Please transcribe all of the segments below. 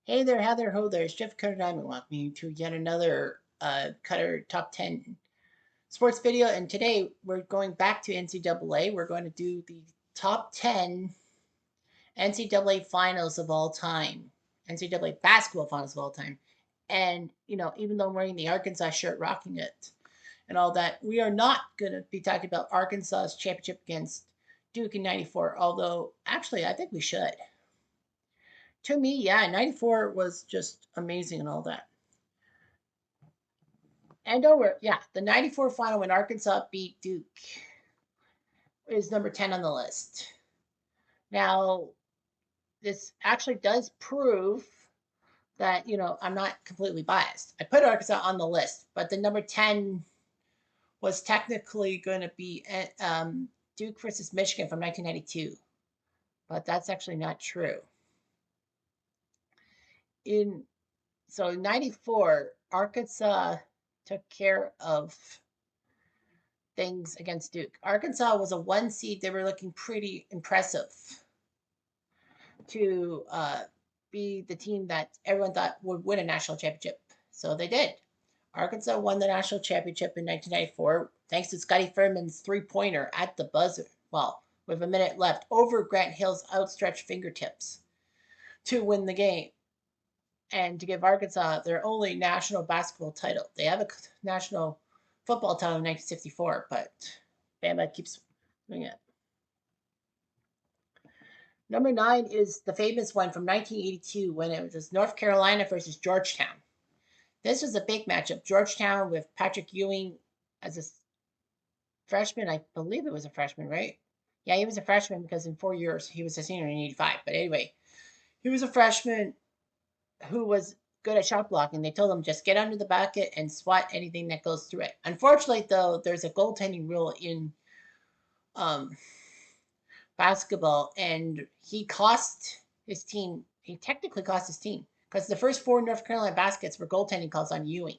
Hey there, how there, ho there. It's Jeff Cutter Diamond welcoming you to yet another Cutter Top 10 sports video. And today we're going back to NCAA. We're going to do the top 10 NCAA finals of all time, NCAA basketball finals of all time. And, even though I'm wearing the Arkansas shirt, rocking it, and all that, we are not going to be talking about Arkansas's championship against Duke in 94, although actually I think we should. To me, yeah, 94 was just amazing and all that. And over, yeah, the 94 final when Arkansas beat Duke is number 10 on the list. Now, this actually does prove that, I'm not completely biased. I put Arkansas on the list, but the number 10 was technically going to be Duke versus Michigan from 1992. But that's actually not true. In So 94, Arkansas took care of things against Duke. Arkansas was a 1 seed. They were looking pretty impressive to be the team that everyone thought would win a national championship. So they did. Arkansas won the national championship in 1994 thanks to Scotty Furman's three-pointer at the buzzer. Well, with a minute left, over Grant Hill's outstretched fingertips to win the game and to give Arkansas their only national basketball title. They have a national football title in 1964, but Bama keeps doing it. Number 9 is the famous one from 1982 when it was North Carolina versus Georgetown. This was a big matchup. Georgetown with Patrick Ewing as a freshman. I believe it was a freshman, right? Yeah, he was a freshman because in 4 years he was a senior in 85. But anyway, he was a freshman who was good at shot blocking. They told him just get under the bucket and swat anything that goes through it. Unfortunately, though, there's a goaltending rule in um, basketball, and he cost his team. He technically cost his team because the first 4 North Carolina baskets were goaltending calls on Ewing.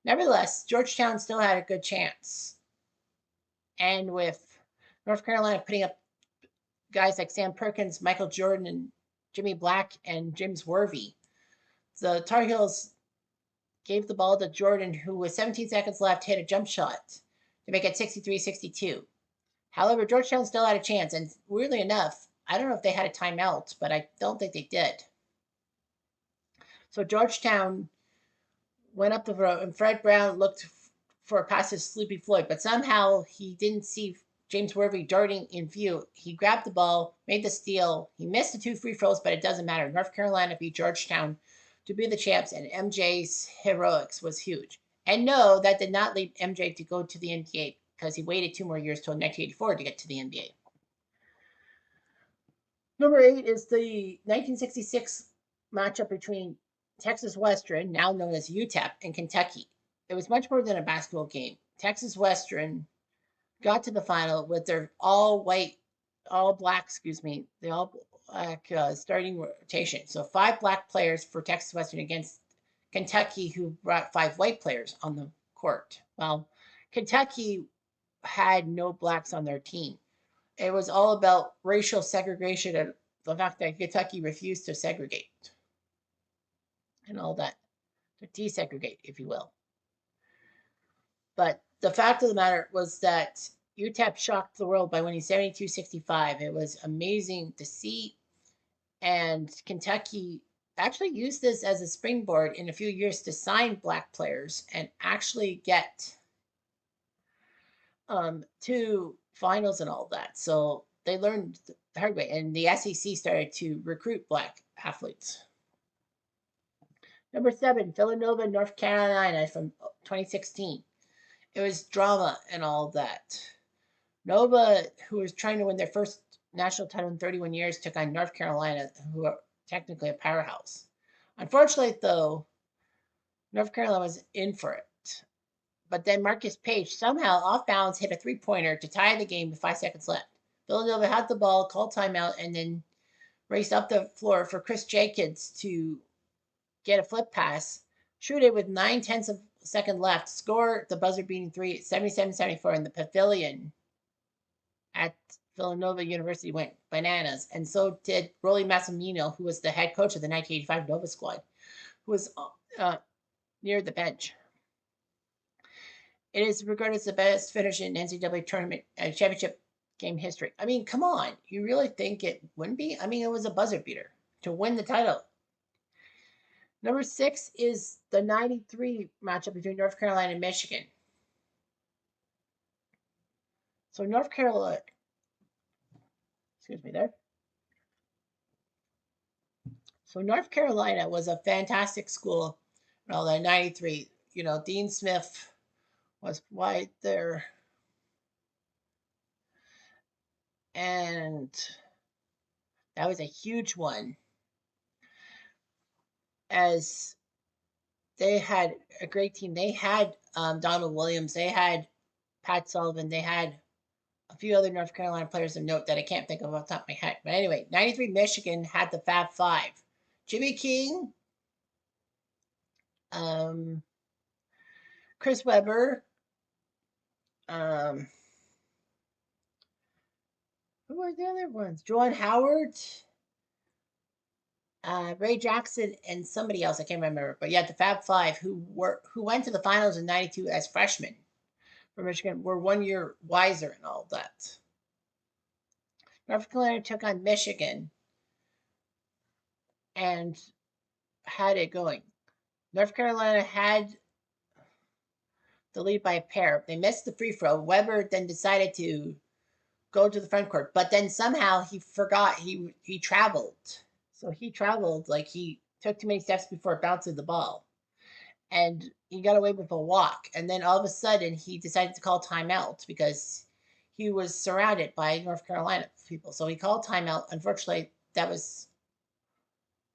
Nevertheless, Georgetown still had a good chance, and with North Carolina putting up guys like Sam Perkins, Michael Jordan, and Jimmy Black and James Worthy, the Tar Heels gave the ball to Jordan, who with 17 seconds left hit a jump shot to make it 63-62. However, Georgetown still had a chance, and weirdly enough, I don't know if they had a timeout, but I don't think they did. So Georgetown went up the road, and Fred Brown looked for a pass to Sleepy Floyd, but somehow he didn't see James Worthy darting in view. He grabbed the ball, made the steal. He missed the 2 free throws, but it doesn't matter. North Carolina beat Georgetown to be the champs, and MJ's heroics was huge. And no, that did not lead MJ to go to the NBA because he waited 2 more years till 1984 to get to the NBA. Number 8 is the 1966 matchup between Texas Western, now known as UTEP, and Kentucky. It was much more than a basketball game. Texas Western got to the final with their all black, the all black starting rotation. So 5 black players for Texas Western against Kentucky, who brought 5 white players on the court. Well, Kentucky had no blacks on their team. It was all about racial segregation and the fact that Kentucky refused to segregate and all that, to desegregate, if you will. But the fact of the matter was that UTEP shocked the world by winning 72-65. It was amazing to see. And Kentucky actually used this as a springboard in a few years to sign black players and actually get to finals and all that. So they learned the hard way. And the SEC started to recruit black athletes. Number 7, Villanova, North Carolina from 2016. It was drama and all that. Nova, who was trying to win their first national title in 31 years, took on North Carolina, who are technically a powerhouse. Unfortunately, though, North Carolina was in for it. But then Marcus Page somehow off balance hit a 3-pointer to tie the game with 5 seconds left. Villanova had the ball, called timeout, and then raced up the floor for Chris Jenkins to get a flip pass, shoot it with 9/10 of a second left, score the buzzer beating 3, 77-74 in the pavilion at Villanova University went bananas, and so did Rolly Massimino, who was the head coach of the 1985 Nova squad, who was uh, near the bench. It is regarded as the best finish in NCAA tournament championship game history. I mean, come on. You really think it wouldn't be? I mean, it was a buzzer beater to win the title. Number 6 is the 93 matchup between North Carolina and Michigan. So North Carolina, excuse me there. So North Carolina was a fantastic school. All that 93, Dean Smith was right there. And that was a huge one, as they had a great team. They had Donald Williams. They had Pat Sullivan. They had a few other North Carolina players of note that I can't think of off the top of my head. But anyway, 93 Michigan had the Fab Five. Jimmy King, Chris Webber, who were the other ones? John Howard, Ray Jackson, and somebody else I can't remember. But yeah, the Fab Five who went to the finals in '92 as freshmen for Michigan were 1 year wiser and all that. North Carolina took on Michigan and had it going. North Carolina had the lead by a pair. They missed the free throw. Weber then decided to go to the front court, but then somehow he forgot he traveled. So he traveled, like he took too many steps before bouncing the ball, and he got away with a walk. And then all of a sudden, he decided to call timeout because he was surrounded by North Carolina people. So he called timeout. Unfortunately, that was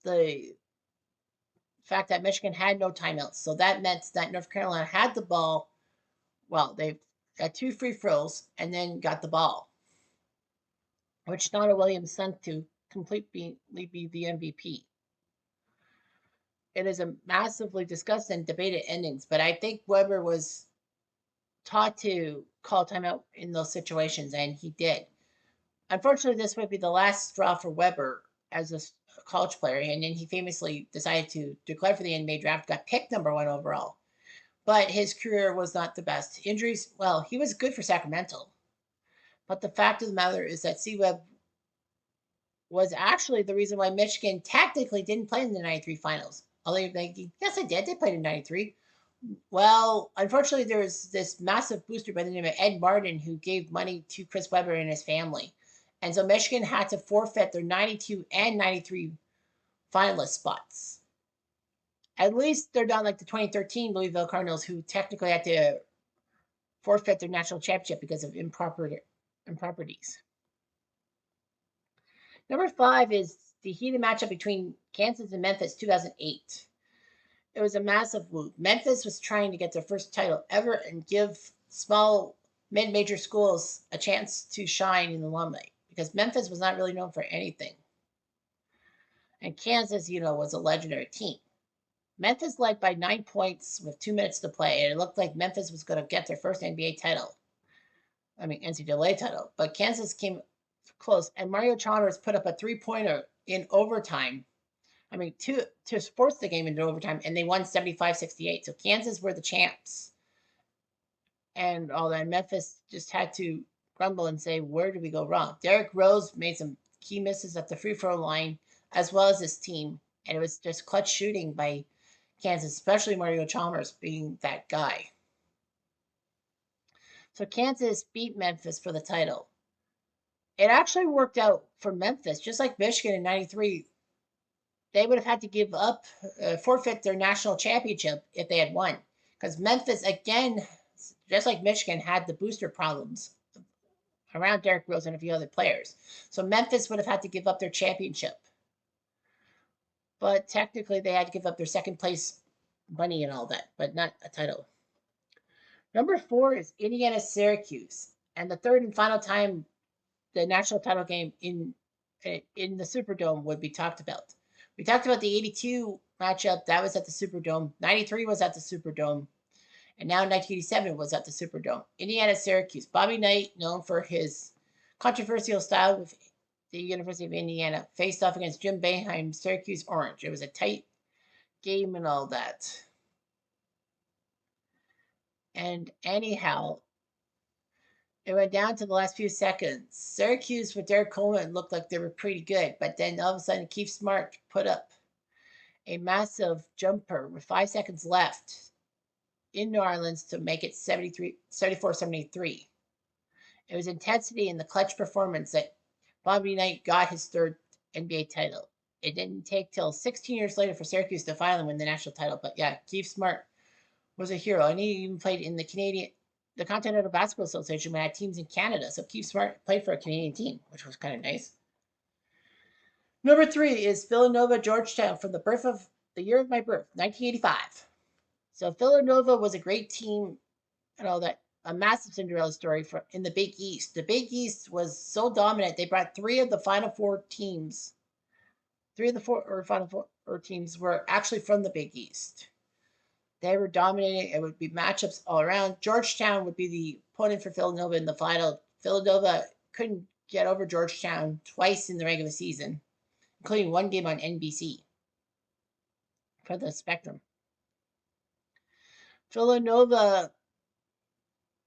the fact that Michigan had no timeouts. So that meant that North Carolina had the ball. Well, they got 2 free throws and then got the ball, which Donna Williams sent to completely be the MVP. It is a massively discussed and debated endings, but I think Weber was taught to call timeout in those situations, and he did. Unfortunately, this would be the last straw for Weber as a college player, and then he famously decided to declare for the NBA draft, got picked #1 overall. But his career was not the best. Injuries, well, he was good for Sacramento. But the fact of the matter is that C-Web was actually the reason why Michigan tactically didn't play in the '93 finals. Although you're thinking, yes, they did. They played in '93. Well, unfortunately, there was this massive booster by the name of Ed Martin who gave money to Chris Webber and his family. And so Michigan had to forfeit their 92 and 93 finalist spots. At least they're not like the 2013 Louisville Cardinals, who technically had to forfeit their national championship because of improprieties. Number 5 is the heated matchup between Kansas and Memphis 2008. It was a massive whoop. Memphis was trying to get their first title ever and give small mid-major schools a chance to shine in the limelight, because Memphis was not really known for anything. And Kansas, was a legendary team. Memphis led by 9 points with 2 minutes to play, and it looked like Memphis was going to get their first NCAA title. But Kansas came close, and Mario Chalmers put up a 3-pointer in overtime. To force the game into overtime, and they won 75-68. So Kansas were the champs. And all that. Memphis just had to grumble and say, where did we go wrong? Derrick Rose made some key misses at the free throw line, as well as his team. And it was just clutch shooting by Kansas, especially Mario Chalmers being that guy. So Kansas beat Memphis for the title. It actually worked out for Memphis, just like Michigan in '93. They would have had to give up, forfeit their national championship if they had won. Because Memphis, again, just like Michigan, had the booster problems around Derrick Rose and a few other players. So Memphis would have had to give up their championship. But technically, they had to give up their second place money and all that, but not a title. Number 4 is Indiana-Syracuse. And the third and final time the national title game in the Superdome would be talked about. We talked about the '82 matchup. That was at the Superdome. '93 was at the Superdome. And now 1987 was at the Superdome. Indiana-Syracuse. Bobby Knight, known for his controversial style with the University of Indiana faced off against Jim Boeheim's Syracuse Orange. It was a tight game and all that. And anyhow, it went down to the last few seconds. Syracuse with Derek Coleman looked like they were pretty good, but then all of a sudden Keith Smart put up a massive jumper with 5 seconds left in New Orleans to make it 74-73. It was intensity and the clutch performance that Bobby Knight got his third NBA title. It didn't take till 16 years later for Syracuse to finally win the national title. But yeah, Keith Smart was a hero, and he even played in the Continental Basketball Association, when I had teams in Canada. So Keith Smart played for a Canadian team, which was kind of nice. Number 3 is Villanova Georgetown, from the year of my birth, 1985. So Villanova was a great team and all that. A massive Cinderella story in the Big East. The Big East was so dominant, they brought three of the Final Four teams. Three of the Final Four teams were actually from the Big East. They were dominating. It would be matchups all around. Georgetown would be the opponent for Villanova in the final. Villanova couldn't get over Georgetown twice in the regular season, including one game on NBC for the Spectrum. Villanova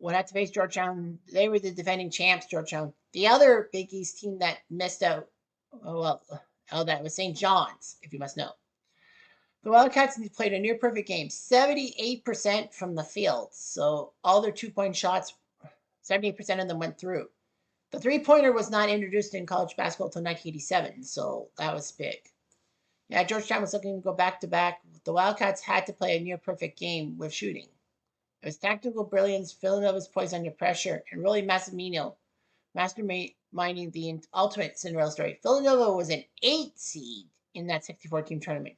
would have to face Georgetown. They were the defending champs, Georgetown. The other Big East team that missed out, that was St. John's, if you must know. The Wildcats played a near perfect game, 78% from the field. So all their 2-point shots, 78% of them went through. The three-pointer was not introduced in college basketball until 1987, so that was big. Yeah, Georgetown was looking to go back-to-back. The Wildcats had to play a near perfect game with shooting. It was tactical brilliance, Villanova's poise under pressure, and really Massimino masterminding the ultimate Cinderella story. Villanova was an 8 seed in that 64-team tournament.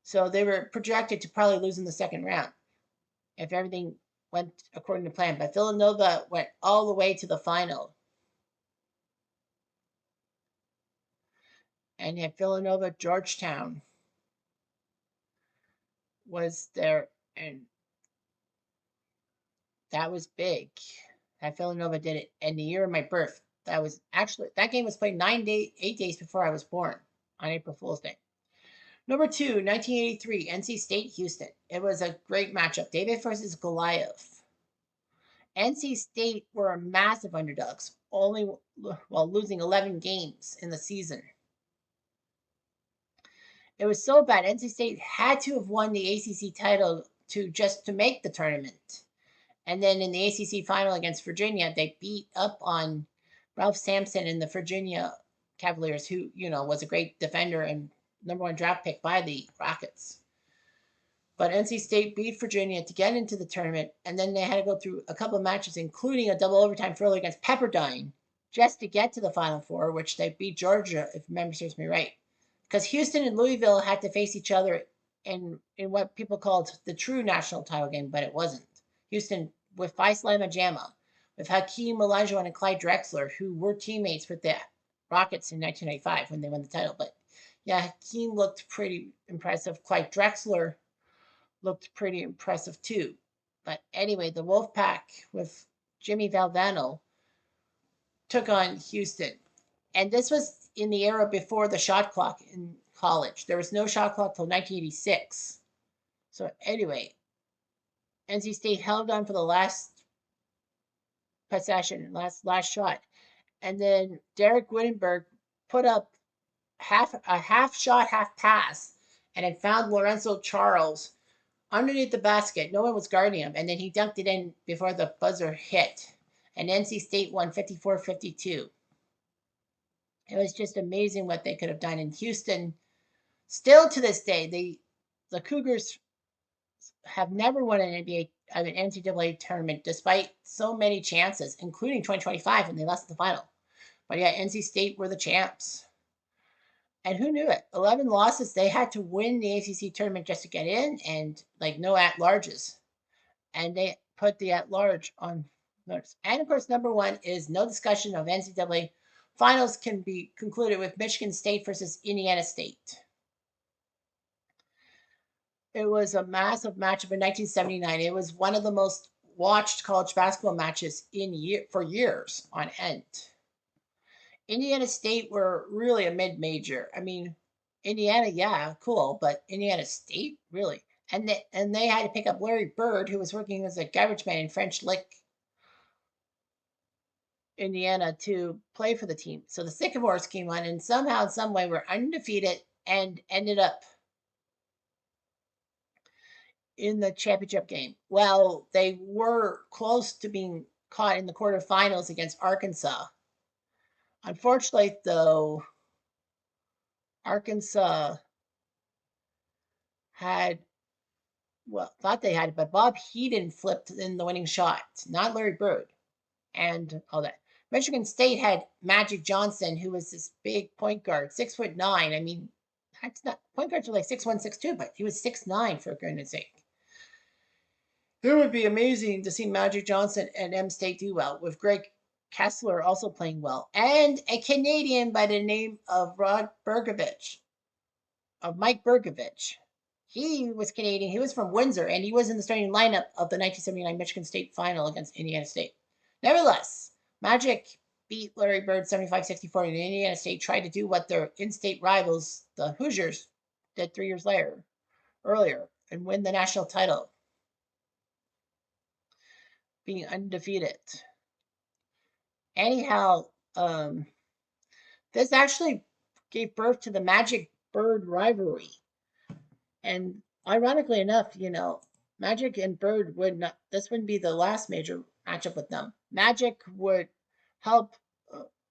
So they were projected to probably lose in the second round if everything went according to plan. But Villanova went all the way to the final. And yet Villanova Georgetown was there, and that was big. That Villanova did it. And the year of my birth, that game was played 8 days before I was born, on April Fool's Day. Number 2, 1983, NC State Houston. It was a great matchup. David versus Goliath. NC State were massive underdogs, only while losing 11 games in the season. It was so bad. NC State had to have won the ACC title to make the tournament. And then in the ACC final against Virginia, they beat up on Ralph Sampson and the Virginia Cavaliers, who, was a great defender and #1 draft pick by the Rockets. But NC State beat Virginia to get into the tournament, and then they had to go through a couple of matches, including a double overtime thriller against Pepperdine, just to get to the Final Four, which they beat Georgia, if memory serves me right. Because Houston and Louisville had to face each other in what people called the true national title game, but it wasn't. Houston with Faisal Majama, with Hakeem Olajuwon and Clyde Drexler, who were teammates with the Rockets in 1995 when they won the title. But yeah, Hakeem looked pretty impressive. Clyde Drexler looked pretty impressive too. But anyway, the Wolfpack with Jimmy Valvano took on Houston. And this was in the era before the shot clock in college. There was no shot clock till 1986. So anyway, NC State held on for the last possession, last shot. And then Derek Wittenberg put up a half shot, half pass, and it found Lorenzo Charles underneath the basket. No one was guarding him. And then he dunked it in before the buzzer hit. And NC State won 54-52. It was just amazing what they could have done in Houston. Still to this day, the Cougars have never won an NCAA tournament despite so many chances, including 2025 when they lost the final. But yeah, NC State were the champs. And who knew it? 11 losses. They had to win the ACC tournament just to get in, and no at-larges. And they put the at-large on notice. And of course, #1 is no discussion of NCAA finals can be concluded with Michigan State versus Indiana State. It was a massive matchup in 1979. It was one of the most watched college basketball matches for years on end. Indiana State were really a mid-major. I mean, Indiana, yeah, cool, but Indiana State, really. And they had to pick up Larry Bird, who was working as a garbage man in French Lick, Indiana, to play for the team. So the Sycamores came on and somehow, some way, were undefeated and ended up in the championship game. Well, they were close to being caught in the quarterfinals against Arkansas. Unfortunately, though, Arkansas had, well, thought they had it, but Bob Heaton flipped in the winning shot, not Larry Bird, and all that. Michigan State had Magic Johnson, who was this big point guard, 6'9". I mean, that's not, point guards are like 6'1", 6'2", but he was 6'9", for goodness sake. It would be amazing to see Magic Johnson and M State do well, with Greg Kessler also playing well, and a Canadian by the name of Mike Bergovich. He was Canadian. He was from Windsor, and he was in the starting lineup of the 1979 Michigan State final against Indiana State. Nevertheless, Magic beat Larry Bird 75-64, and Indiana State tried to do what their in-state rivals, the Hoosiers, did 3 years earlier, and win the national title, being undefeated. Anyhow, this actually gave birth to the Magic Bird rivalry. And ironically enough, Magic and Bird would not, this wouldn't be the last major matchup with them. Magic would help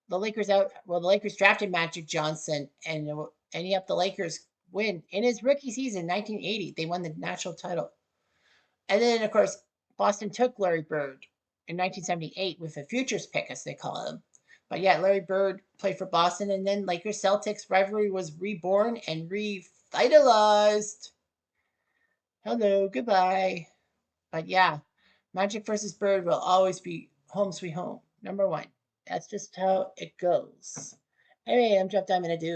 the Lakers out. Well, the Lakers drafted Magic Johnson, and he helped the Lakers win in his rookie season, 1980. They won the national title. And then, of course, Boston took Larry Bird in 1978 with a futures pick, as they call him. But yeah, Larry Bird played for Boston, and then Lakers Celtics rivalry was reborn and revitalized. Hello, goodbye. But yeah, Magic versus Bird will always be home sweet home, number one. That's just how it goes. Anyway, I'm Jeff Diamond. I do.